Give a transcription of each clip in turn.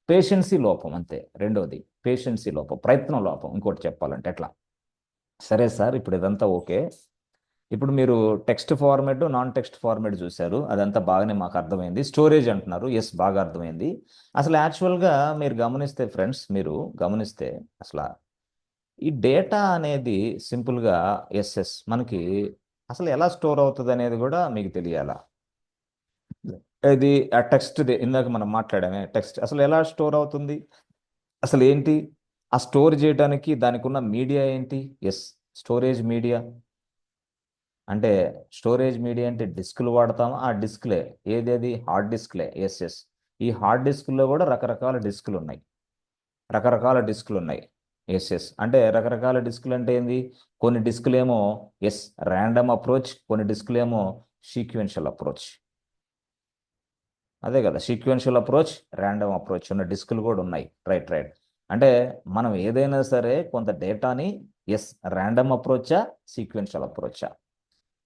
పేషెన్సీ లోపం అంతే. రెండోది పేషెన్సీ లోపం, ప్రయత్నం లోపం. ఇంకోటి చెప్పాలంటే ఎట్లా? సరే సార్, ఇప్పుడు ఇదంతా ఓకే. ఇప్పుడు మీరు text format, non text format చూశారు, అదంతా బాగానే మాకు అర్థమైంది. స్టోరేజ్ అంటున్నారు, ఎస్ బాగా అర్థమైంది. అసలు యాక్చువల్గా మీరు గమనిస్తే ఫ్రెండ్స్, మీరు గమనిస్తే అసలు ఈ డేటా అనేది సింపుల్గా ఎస్ఎస్ మనకి అసలు ఎలా స్టోర్ అవుతుంది అనేది కూడా మీకు తెలియాలా? ఇది ఆ టెక్స్ట్ ఇందాక మనం మాట్లాడామే, టెక్స్ట్ అసలు ఎలా స్టోర్ అవుతుంది, అసలు ఏంటి ఆ స్టోర్ చేయడానికి దానికి ఉన్న మీడియా ఏంటి? Yes, storage media. అంటే స్టోరేజ్ మీడియా అంటే డిస్క్లు వాడతాము, ఆ డిస్క్లే ఏదేది హార్డ్ డిస్క్లే. ఎస్ ఎస్, ఈ హార్డ్ డిస్క్లో కూడా రకరకాల డిస్క్లు ఉన్నాయి, రకరకాల డిస్క్లు ఉన్నాయి. ఎస్ ఎస్, అంటే రకరకాల డిస్క్లు అంటే ఏంది? కొన్ని డిస్క్లు ఏమో ఎస్ ర్యాండమ్ అప్రోచ్, కొన్ని డిస్క్లు ఏమో సీక్వెన్షియల్ అప్రోచ్. అదే కదా, సీక్వెన్షియల్ అప్రోచ్, ర్యాండమ్ అప్రోచ్ ఉన్న డిస్కులు కూడా ఉన్నాయి. Right right. అంటే మనం ఏదైనా సరే కొంత డేటాని ఎస్ ర్యాండమ్ అప్రోచా, సీక్వెన్షియల్ అప్రోచా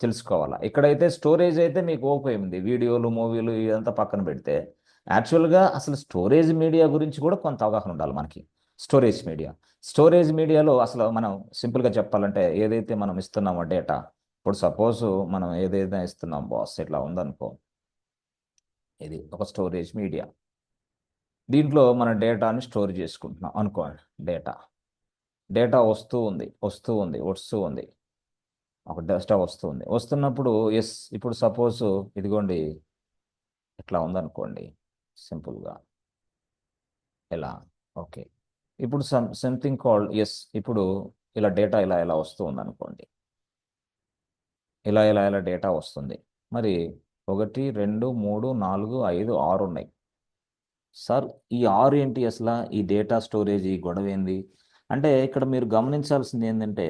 తెలుసుకోవాలా. ఇక్కడైతే స్టోరేజ్ అయితే మీకు ఓపోయింది, వీడియోలు మూవీలు ఇదంతా పక్కన పెడితే యాక్చువల్గా అసలు స్టోరేజ్ మీడియా గురించి కూడా కొంత అవగాహన ఉండాలి మనకి. స్టోరేజ్ మీడియా, స్టోరేజ్ మీడియాలో అసలు మనం సింపుల్గా చెప్పాలంటే ఏదైతే మనం ఇస్తున్నామో డేటా, ఇప్పుడు సపోజ్ మనం ఏదైతే ఇస్తున్నాం బాస్, ఇట్లా ఉందనుకో, ఇది ఒక స్టోరేజ్ మీడియా. దీంట్లో మన డేటాని స్టోర్ చేసుకుంటున్నాం అనుకోండి. డేటా డేటా వస్తూ ఉంది, వస్తూ ఉంది, వస్తూ ఉంది, ఒక డేటా వస్తూ ఉంది. వస్తున్నప్పుడు ఎస్, ఇప్పుడు సపోజ్ ఇదిగోండి ఇట్లా ఉందనుకోండి, సింపుల్గా ఇలా. ఓకే, ఇప్పుడు సంథింగ్ కాల్డ్ ఎస్, ఇప్పుడు ఇలా డేటా ఇలా ఇలా వస్తూ ఉందనుకోండి, ఇలా ఇలా ఇలా డేటా వస్తుంది. మరి 1 2 3 4 5 6 ఉన్నాయి. సార్ ఈ 6 ఏంటి అసలు? ఈ డేటా స్టోరేజ్ ఈ గొడవ ఏంది అంటే, ఇక్కడ మీరు గమనించాల్సింది ఏంటంటే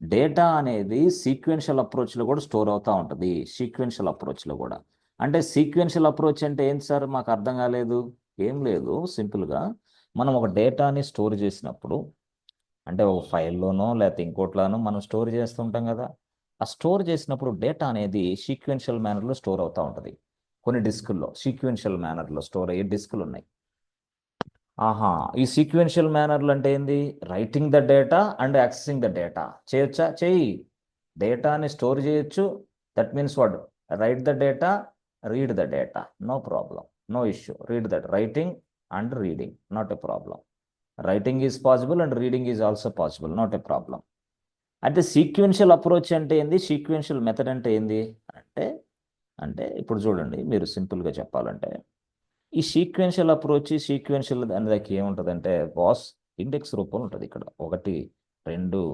డేటా అనేది సీక్వెన్షియల్ అప్రోచ్లో కూడా స్టోర్ అవుతూ ఉంటుంది. సీక్వెన్షియల్ అప్రోచ్లో కూడా. అంటే సీక్వెన్షియల్ అప్రోచ్ అంటే ఏంటి సార్? మాకు అర్థం కాలేదు. ఏం లేదు, సింపుల్గా మనం ఒక డేటాని స్టోర్ చేసినప్పుడు, అంటే ఒక ఫైల్లోనో లేకపోతే ఇంకోట్లోనో మనం స్టోర్ చేస్తుంటాం కదా. ఆ స్టోర్ చేసినప్పుడు డేటా అనేది సీక్వెన్షియల్ మేనర్లో స్టోర్ అవుతూ ఉంటుంది. కొన్ని డిస్కుల్లో సీక్వెన్షియల్ మేనర్లో స్టోర్ అయ్యే డిస్కులు ఉన్నాయి. ఆహా, ఈ సీక్వెన్షియల్ మేనర్లు అంటే ఏంది? Writing the data and accessing the data చేయొచ్చా? చెయ్యి. డేటాని స్టోర్ చేయొచ్చు. That means what? Write the data, read the data, no problem, no issue. Read that, writing and reading, not a problem. Writing is possible and reading is also possible, not a problem. అంటే sequential approach అంటే ఏంది? Sequential method అంటే ఏంది? అంటే అంటే ఇప్పుడు చూడండి, మీరు సింపుల్గా చెప్పాలంటే ఈ సీక్వెన్షియల్ అప్రోచ్, సీక్వెన్షియల్ దానికి ఏముంటుందంటే బాస్, ఇండెక్స్ రూపంలో ఉంటుంది. ఇక్కడ 1 2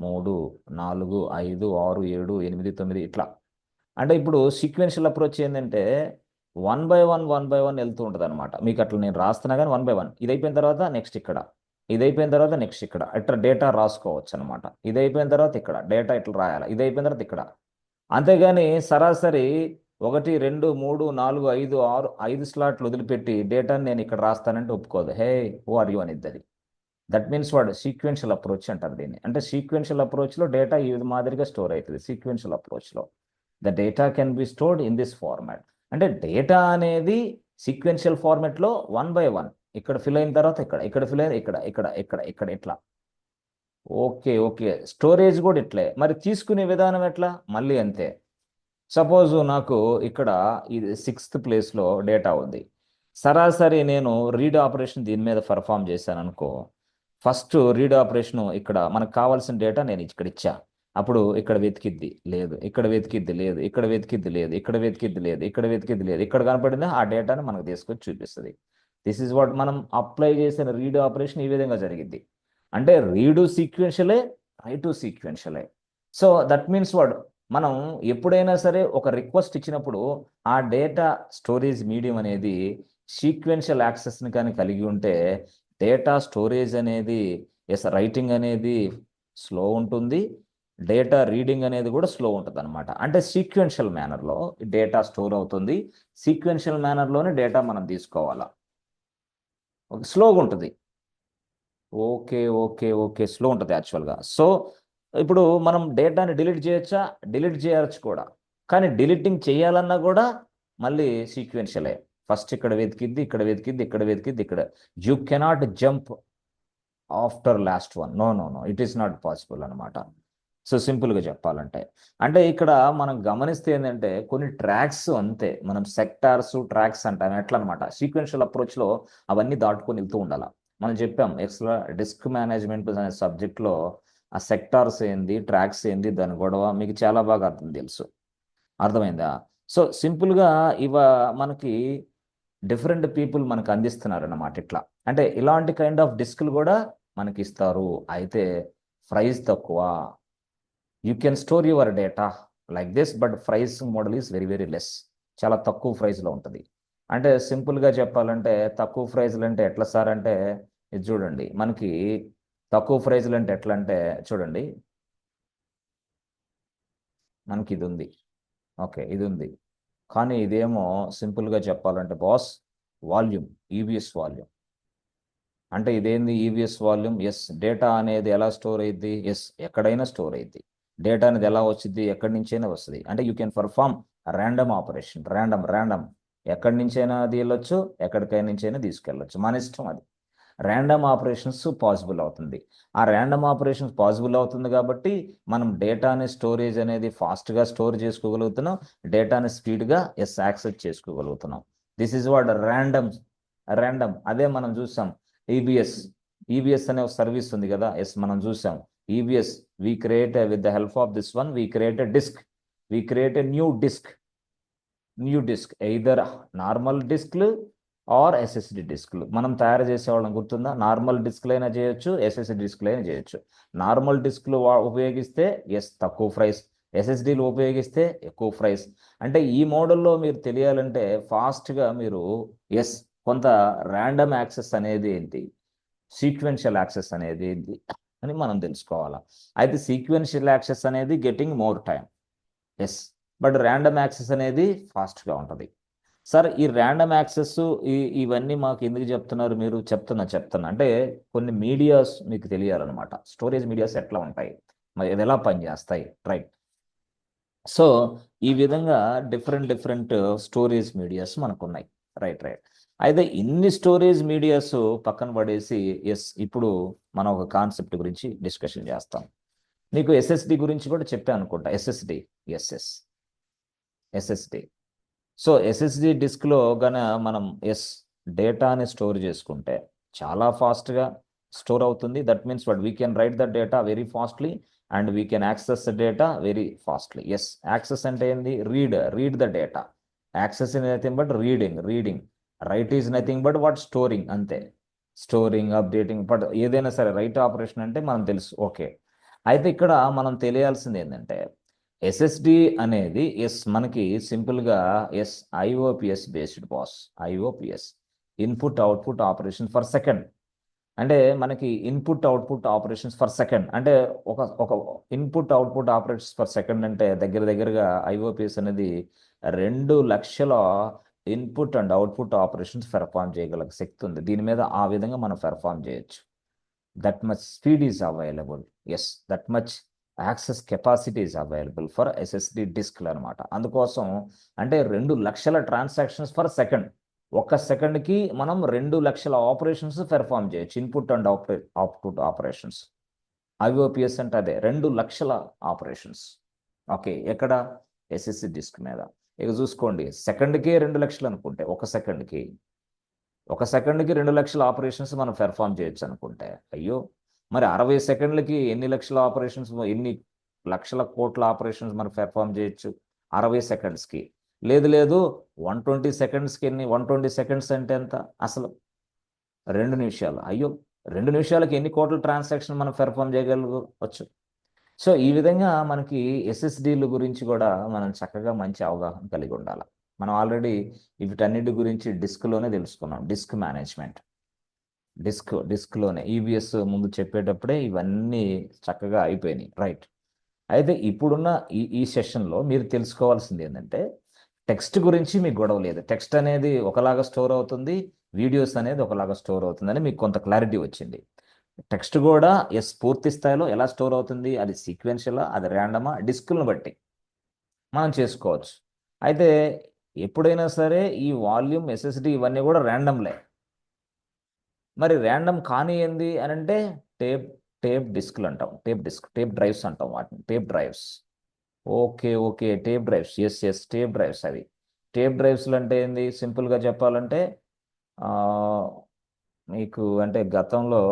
3 4 5 6 7 8 9 ఇట్లా. అంటే ఇప్పుడు సీక్వెన్షియల్ అప్రోచ్ ఏంటంటే 1 బై 1 వెళ్తూ ఉంటుంది అనమాట. మీకు అట్లా నేను రాస్తున్నా కానీ 1 బై 1, ఇది అయిపోయిన తర్వాత నెక్స్ట్ ఇక్కడ, ఇది అయిపోయిన తర్వాత నెక్స్ట్ ఇక్కడ, ఇట్లా డేటా రాసుకోవచ్చు అనమాట. ఇది అయిపోయిన తర్వాత ఇక్కడ డేటా ఇట్లా రాయాలి, ఇది అయిపోయిన తర్వాత ఇక్కడ. అంతేగాని సరాసరి 1 2 3 4 5 6 5 స్లాట్లు వదిలిపెట్టి డేటాని నేను ఇక్కడ రాస్తానంటే ఒప్పుకోదు. హే, హూ ఆర్ యూ అనేది అది. దట్ మీన్స్ వాడు సీక్వెన్షియల్ అప్రోచ్ అంటారు దీన్ని. అంటే సీక్వెన్షియల్ అప్రోచ్లో డేటా ఈ మాదిరిగా స్టోర్ అవుతుంది. సీక్వెన్షియల్ అప్రోచ్లో the data can be stored in this format. అంటే డేటా అనేది సీక్వెన్షియల్ ఫార్మాట్లో 1 బై 1, ఇక్కడ ఫిల్ అయిన తర్వాత ఇక్కడ, ఇక్కడ ఫిల్ అయిన ఇక్కడ, ఇక్కడ ఇక్కడ ఇక్కడ ఇట్లా. ఓకే ఓకే, స్టోరేజ్ కూడా ఇట్లే. మరి తీసుకునే విధానం ఎట్లా? మళ్ళీ అంతే. సపోజ్ నాకు ఇక్కడ ఇది 6th ప్లేస్లో డేటా ఉంది. సరాసరి నేను రీడ్ ఆపరేషన్ దీని మీద పర్ఫామ్ చేశాను అనుకో. ఫస్ట్ రీడ్ ఆపరేషన్ ఇక్కడ మనకు కావాల్సిన డేటా నేను ఇక్కడ ఇచ్చా. అప్పుడు ఇక్కడ వెతికిద్ది లేదు, ఇక్కడ వెతికిద్ది లేదు, ఇక్కడ వెతికిద్ది లేదు, ఇక్కడ వెతికిద్ది లేదు, ఇక్కడ వెతికిద్ది లేదు, ఇక్కడ కనపడింది ఆ డేటాని మనకు తీసుకొచ్చి చూపిస్తుంది. దిస్ ఇస్ వాట్ మనం అప్లై చేసిన రీడ్ ఆపరేషన్ ఈ విధంగా జరిగింది. అంటే రీడు సీక్వెన్షియలే, రైటు సీక్వెన్షియలే. So that means what? మనం ఎప్పుడైనా సరే ఒక రిక్వెస్ట్ ఇచ్చినప్పుడు ఆ డేటా స్టోరేజ్ మీడియం అనేది సీక్వెన్షియల్ యాక్సెస్ని కానీ కలిగి ఉంటే డేటా స్టోరేజ్ అనేది ఎస్ రైటింగ్ అనేది స్లో ఉంటుంది, డేటా రీడింగ్ అనేది కూడా స్లో ఉంటుంది అనమాట. అంటే సీక్వెన్షియల్ మేనర్లో డేటా స్టోర్ అవుతుంది. సీక్వెన్షియల్ మేనర్లోనే డేటా మనం తీసుకోవాలా. స్లోగా ఉంటుంది. ఓకే ఓకే ఓకే, స్లో ఉంటుంది యాక్చువల్గా. సో ఇప్పుడు మనం డేటాని డిలీట్ చేయొచ్చా? డిలీట్ చేయవచ్చు కూడా. కానీ డిలీటింగ్ చేయాలన్నా కూడా మళ్ళీ సీక్వెన్షియలే. ఫస్ట్ ఇక్కడ వెతికిద్ది, ఇక్కడ వెతికిద్ది, ఇక్కడ వెతికిద్ది, ఇక్కడ. You cannot jump after last one. No no no, it is not possible అనమాట. సో సింపుల్గా చెప్పాలంటే, అంటే ఇక్కడ మనం గమనిస్తే ఏంటంటే కొన్ని ట్రాక్స్ అంతే, మనం సెక్టార్స్ ట్రాక్స్ అంటాం ఎట్లా అనమాట. సీక్వెన్షియల్ అప్రోచ్లో అవన్నీ దాటుకొని వెళ్తూ ఉండాలి. మనం చెప్పాం ఎక్స్ట్రా డిస్క్ మేనేజ్మెంట్ అనే సబ్జెక్ట్లో ఆ సెక్టార్స్ ఏంది, ట్రాక్స్ ఏంది, దాని గొడవ మీకు చాలా బాగా తెలుసు. అర్థమైందా? సో సింపుల్గా మనకి డిఫరెంట్ పీపుల్ మనకు అందిస్తున్నారు అన్నమాట. ఇట్లా అంటే ఇలాంటి కైండ్ ఆఫ్ డిస్క్లు కూడా మనకి ఇస్తారు. అయితే ప్రైస్ తక్కువ. You can store your data like this, but price model is very very less. చాలా తక్కువ ప్రైస్లో ఉంటుంది. అంటే సింపుల్గా చెప్పాలంటే తక్కువ ప్రైజ్లు అంటే ఎట్లా సార్ అంటే, ఇది చూడండి మనకి తక్కువ ప్రైజ్లు అంటే ఎట్లా అంటే చూడండి, మనకి ఇది ఉంది, ఓకే ఇది ఉంది, కానీ ఇదేమో సింపుల్గా చెప్పాలంటే బాస్ వాల్యూమ్, ఈవీఎస్ వాల్యూమ్. అంటే ఇదేంది ఈవీఎస్ వాల్యూమ్? ఎస్, డేటా అనేది ఎలా స్టోర్ అయ్యిద్ది? ఎస్, ఎక్కడైనా స్టోర్ అయ్యిద్ది. డేటా అనేది ఎలా వచ్చింది? ఎక్కడి నుంచైనా వస్తుంది. అంటే you can perform random operation. Random ఎక్కడి నుంచైనా అది వెళ్ళొచ్చు, ఎక్కడికైనా నుంచైనా తీసుకెళ్ళొచ్చు, మన ఇష్టం. అది ర్యాండమ్ ఆపరేషన్స్ పాసిబుల్ అవుతుంది. ఆ ర్యాండమ్ ఆపరేషన్స్ పాసిబుల్ అవుతుంది కాబట్టి మనం డేటాని స్టోరేజ్ అనేది ఫాస్ట్గా స్టోర్ చేసుకోగలుగుతున్నాం, డేటాని స్పీడ్గా యాక్సెస్ చేసుకోగలుగుతున్నాం. This is what random. అదే మనం చూసాం ఈబిఎస్ అనే ఒక సర్వీస్ ఉంది కదా. మనం చూసాం EBS. We create with the help of this one, we create a disk, we create a new disk either normal డిస్క్లు ఆర్ ఎస్ఎస్డి డిస్క్లు మనం తయారు చేసేవాళ్ళం, గుర్తుందా? నార్మల్ డిస్క్లు అయినా చేయొచ్చు, ఎస్ఎస్డి డిస్క్లు అయినా చేయొచ్చు. నార్మల్ డిస్క్లు ఉపయోగిస్తే తక్కువ ప్రైస్, ఎస్ఎస్డీలు ఉపయోగిస్తే ఎక్కువ ప్రైస్. అంటే ఈ మోడల్లో మీరు తెలియాలంటే ఫాస్ట్గా మీరు కొంత ర్యాండమ్ యాక్సెస్ అనేది ఏంటి, సీక్వెన్షియల్ యాక్సెస్ అనేది ఏంటి అని మనం తెలుసుకోవాలా. అయితే సీక్వెన్షియల్ యాక్సెస్ అనేది getting more time, but random access అనేది ఫాస్ట్గా ఉంటుంది. సార్ ఈ ర్యాండమ్ యాక్సెస్ ఇవన్నీ మాకు ఎందుకు చెప్తున్నారు మీరు? చెప్తున్నా అంటే కొన్ని మీడియాస్ మీకు తెలియాలన్నమాట. స్టోరేజ్ మీడియాస్ ఎట్లా ఉంటాయి, మరి ఇది ఎలా పనిచేస్తాయి, రైట్? సో ఈ విధంగా డిఫరెంట్ స్టోరేజ్ మీడియాస్ మనకు ఉన్నాయి, రైట్. అయితే ఇన్ని స్టోరేజ్ మీడియాస్ పక్కన పడేసి ఇప్పుడు మనం ఒక కాన్సెప్ట్ గురించి డిస్కషన్ చేస్తాం. నీకు ఎస్ఎస్డి గురించి కూడా చెప్పాను అనుకుంటా. ఎస్ఎస్డి. సో ఎస్ఎస్డి డిస్క్లో గన మనం డేటాని స్టోర్ చేసుకుంటే చాలా ఫాస్ట్గా స్టోర్ అవుతుంది. That means Vat we can write the data very fastly and we can access the data very fastly. Access అంటే ఏంది? Read the data. Access is nothing but reading. Right is nothing but what storing, అంతే. Storing, updating, but ఏదైనా సరే right operation అంటే మనం తెలుసు, okay. అయితే ఇక్కడ మనం తెలియాల్సింది ఏంటంటే ఎస్ఎస్డి అనేది మనకి సింపుల్గా IOPS based boss. IOPS, input output operation for second. అంటే మనకి input output operations for second అంటే ఒక input output operations for second అంటే దగ్గరగా ఐఓపిఎస్ అనేది 2 లక్షల input and output operations perform చేయగల శక్తి ఉంది దీని మీద. ఆ విధంగా మనం పెర్ఫామ్ చేయొచ్చు. That much speed is available. That much access capacity is available for SSD డిస్క్లు అనమాట. అందుకోసం అంటే 2 లక్షల ట్రాన్సాక్షన్స్ ఫర్ సెకండ్. ఒక్క సెకండ్కి మనం 2 లక్షల ఆపరేషన్స్ పెర్ఫామ్ చేయొచ్చు, input and output operations. IOPS అంటే అదే 2 లక్షల ఆపరేషన్స్. ఓకే, ఎక్కడ? ఎస్ఎస్డి డిస్క్ మీద. ఇక చూసుకోండి, సెకండ్కి 2 లక్షలు అనుకుంటే ఒక సెకండ్కి 2 లక్షల ఆపరేషన్స్ మనం పెర్ఫామ్ చేయొచ్చు అనుకుంటే, అయ్యో మరి 60 సెకండ్లకి ఎన్ని లక్షల ఆపరేషన్స్, ఎన్ని లక్షల కోట్ల ఆపరేషన్స్ మనం పెర్ఫామ్ చేయొచ్చు 60 సెకండ్స్కి? లేదు 120 సెకండ్స్కి ఎన్ని? 120 సెకండ్స్ అంటే ఎంత అసలు? 2 నిమిషాలు. అయ్యో 2 నిమిషాలకి ఎన్ని కోట్ల ట్రాన్సాక్షన్ మనం పెర్ఫామ్ చేయగలవచ్చు? సో ఈ విధంగా మనకి ఎస్ఎస్డీల గురించి కూడా మనం చక్కగా మంచి అవగాహన కలిగి ఉండాలి. మనం ఆల్రెడీ వీటన్నిటి గురించి డిస్క్లోనే తెలుసుకున్నాం. డిస్క్ మేనేజ్మెంట్, డిస్క్లోనే ఈబిఎస్ ముందు చెప్పేటప్పుడే ఇవన్నీ చక్కగా అయిపోయినాయి, రైట్. అయితే ఇప్పుడున్న ఈ సెషన్లో మీరు తెలుసుకోవాల్సింది ఏంటంటే టెక్స్ట్ గురించి మీకు గొడవ లేదు. టెక్స్ట్ అనేది ఒకలాగా స్టోర్ అవుతుంది, వీడియోస్ అనేది ఒకలాగా స్టోర్ అవుతుందని మీకు కొంత క్లారిటీ వచ్చింది. టెక్స్ట్ కూడా పూర్తి స్థాయిలో ఎలా స్టోర్ అవుతుంది, అది సీక్వెన్షియలా, అది ర్యాండమా, డిస్కులను బట్టి మనం చేసుకోవచ్చు. అయితే ఎప్పుడైనా సరే ఈ వాల్యూమ్ ఎస్ఎస్డి ఇవన్నీ కూడా ర్యాండమ్లే. మరి ర్యాండమ్ కానీ ఏంది అని అంటే టేప్ టేప్ డిస్క్లు అంటాం, టేప్ డ్రైవ్స్ అంటాం వాటిని, tape drives. Okay okay, tape drives, yes tape drives. అవి టేప్ డ్రైవ్స్లు అంటే ఏంది, సింపుల్గా చెప్పాలంటే ఆ, మీకు అంటే గతంలో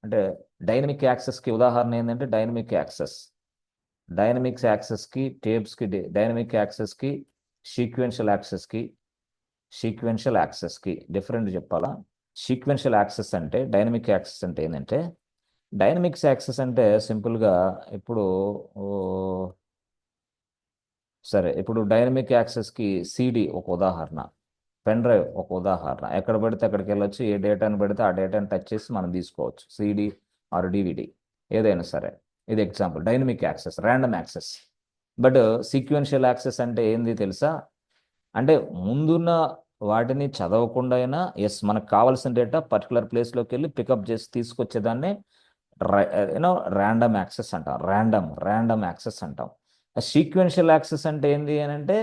అంటే డైనమిక్ యాక్సెస్కి ఉదాహరణ ఏంటంటే డైనమిక్స్ యాక్సెస్కి టేప్స్కి, డైనమిక్ యాక్సెస్కి సీక్వెన్షియల్ యాక్సెస్కి డిఫరెంట్ చెప్పాలా. సీక్వెన్షియల్ యాక్సెస్ అంటే, డైనమిక్ యాక్సెస్ అంటే ఏంటంటే, డైనమిక్స్ యాక్సెస్ అంటే సింపుల్గా ఇప్పుడు ఓ, సరే ఇప్పుడు డైనమిక్ యాక్సెస్కి సిడి ఒక ఉదాహరణ, పెన్ డ్రైవ్ ఒక ఉదాహరణ. ఎక్కడ పడితే అక్కడికి వెళ్ళొచ్చు, ఏ డేటాను పెడితే ఆ డేటాను టచ్ చేసి మనం తీసుకోవచ్చు, సిడి ఆర్ డివిడి ఏదైనా సరే. ఇది example dynamic access, random access. But sequential access అంటే ఏంది తెలుసా, అంటే ముందున్న వాటిని చదవకుండా అయినా ఎస్ మనకు కావాల్సిన డేటా పర్టికులర్ ప్లేస్లోకి వెళ్ళి పికప్ చేసి తీసుకొచ్చేదాన్ని యూనో ర్యాండమ్ యాక్సెస్ అంటాం, ర్యాండమ్ యాక్సెస్ అంటాం. సీక్వెన్షియల్ యాక్సెస్ అంటే ఏంది అని అంటే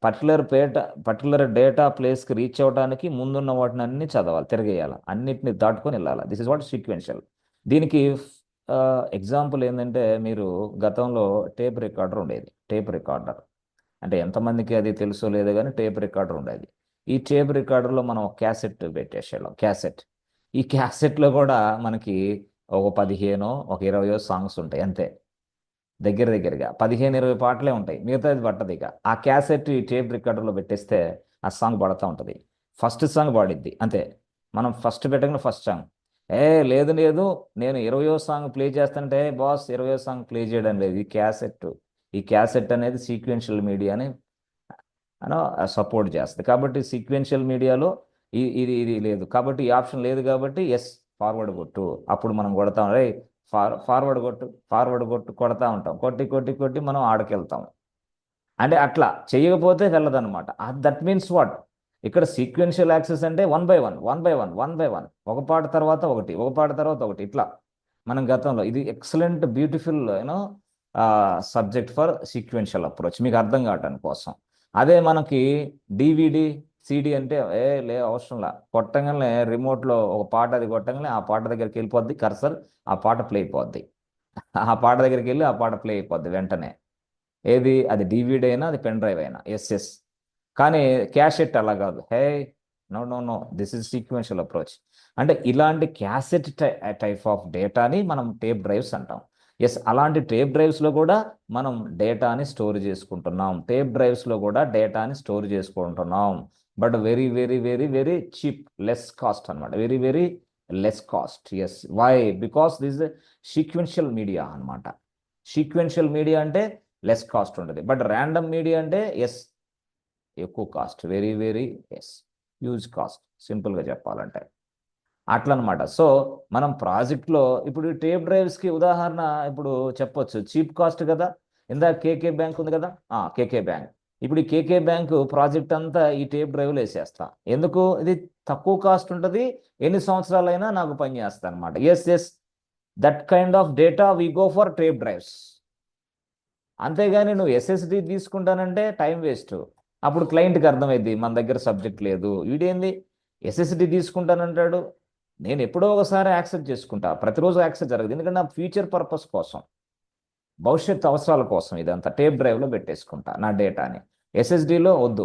పర్టికులర్ డేటా ప్లేస్కి రీచ్ అవ్వడానికి ముందున్న వాటిని అన్ని చదవాలి, తిరగేయాలి, అన్నిటిని దాటుకొని వెళ్ళాలి. This is what sequential. దీనికి ఎగ్జాంపుల్ ఏంటంటే, మీరు గతంలో టేప్ రికార్డర్ ఉండేది, టేప్ రికార్డర్ అంటే ఎంతమందికి అది తెలుసో లేదో కానీ టేప్ రికార్డర్ ఉండేది. ఈ టేప్ రికార్డర్లో మనం ఒక క్యాసెట్ పెట్టేసేళ్ళం, క్యాసెట్. ఈ క్యాసెట్లో కూడా మనకి ఒక 15 ఒక 20 సాంగ్స్ ఉంటాయి అంతే. దగ్గరగా 15-20 పాటలే ఉంటాయి, మిగతాది పట్టదు. ఇక ఆ క్యాసెట్ ఈ టేప్ రికార్డర్లో పెట్టేస్తే ఆ సాంగ్ పడతా ఉంటుంది. ఫస్ట్ సాంగ్ పాడిద్ది అంతే. మనం ఫస్ట్ పెట్టగానే ఫస్ట్ సాంగ్, ఏ లేదు లేదు నేను 20 సాంగ్ ప్లే చేస్తుంటే బాస్ 20 సాంగ్ ప్లే చేయడం లేదు, ఈ క్యాసెట్ అనేది సీక్వెన్షియల్ మీడియాని అనో సపోర్ట్ చేస్తుంది. కాబట్టి సీక్వెన్షియల్ మీడియాలో ఇది లేదు కాబట్టి, ఈ ఆప్షన్ లేదు కాబట్టి ఎస్ ఫార్వర్డ్ కొట్టు. అప్పుడు మనం కొడతాం, రే ఫార్వర్డ్ కొట్టు కొడతా ఉంటాం, కొట్టి మనం ఆడకెళ్తాం. అంటే అట్లా చేయకపోతే వెళ్ళదన్నమాట. దట్ మీన్స్ వాట్, ఇక్కడ సీక్వెన్షియల్ యాక్సెస్ అంటే 1 బై 1 ఒక పాట తర్వాత ఒకటి, ఒక పాట తర్వాత ఒకటి, ఇట్లా. మనం గతంలో ఇది excellent beautiful you know subject for sequential approach, మీకు అర్థం కావటానికి కోసం. అదే మనకి డివిడి సిడి అంటే అవసరంలా, కొట్టంగానే రిమోట్లో ఒక పాట అది కొట్టంగానే ఆ పాట దగ్గరికి వెళ్ళిపోద్ది కర్సర్, ఆ పాట ప్లే అయిపోద్ది, ఆ పాట దగ్గరికి వెళ్ళి ఆ పాట ప్లే అయిపోద్ది వెంటనే. ఏది అది డివిడి అయినా అది పెన్ డ్రైవ్ అయినా, ఎస్. కానీ క్యాసెట్ అలా కాదు, no this is sequential approach. అంటే ఇలాంటి క్యాసెట్ టైప్ ఆఫ్ డేటాని మనం టేప్ డ్రైవ్స్ అంటాం. ఎస్, అలాంటి టేప్ డ్రైవ్స్లో కూడా మనం డేటాని స్టోర్ చేసుకుంటున్నాం, but very very very very cheap, less cost అనమాట, very very less cost. Yes, why, because this sequential media అనమాట. సీక్వెన్షియల్ మీడియా అంటే లెస్ కాస్ట్ ఉంటుంది, బట్ ర్యాండమ్ మీడియా అంటే ఎస్ ఎక్కువ cost, very very yes huge cost, సింపుల్గా చెప్పాలంటే అట్లా అనమాట. సో మనం ప్రాజెక్ట్లో ఇప్పుడు ఈ టేప్ డ్రైవ్స్కి ఉదాహరణ ఇప్పుడు చెప్పొచ్చు, చీప్ కాస్ట్ కదా. ఇందాక కేకే బ్యాంక్ ఉంది కదా, కేకే బ్యాంక్. ఇప్పుడు ఈ కేకే బ్యాంక్ ప్రాజెక్ట్ అంతా ఈ టేప్ డ్రైవ్లో వేసేస్తా, ఎందుకు, ఇది తక్కువ కాస్ట్ ఉంటుంది, ఎన్ని సంవత్సరాలైనా నాకు పని చేస్తా అనమాట. Yes that kind of data we go for tape drives. అంతేగాని నువ్వు ఎస్ఎస్డి తీసుకుంటానంటే టైం వేస్ట్. అప్పుడు క్లయింట్కి అర్థమైంది మన దగ్గర సబ్జెక్ట్ లేదు, వీడేంది ఎస్ఎస్డి తీసుకుంటానంటాడు. నేను ఎప్పుడో ఒకసారి యాక్సెస్ చేసుకుంటా, ప్రతిరోజు యాక్సెస్ జరగదు, ఎందుకంటే నా ఫ్యూచర్ పర్పస్ కోసం, భవిష్యత్ అవసరాల కోసం ఇదంతా టేప్ డ్రైవ్లో పెట్టేసుకుంటా నా డేటాని. ఎస్ఎస్డిలో వద్దు.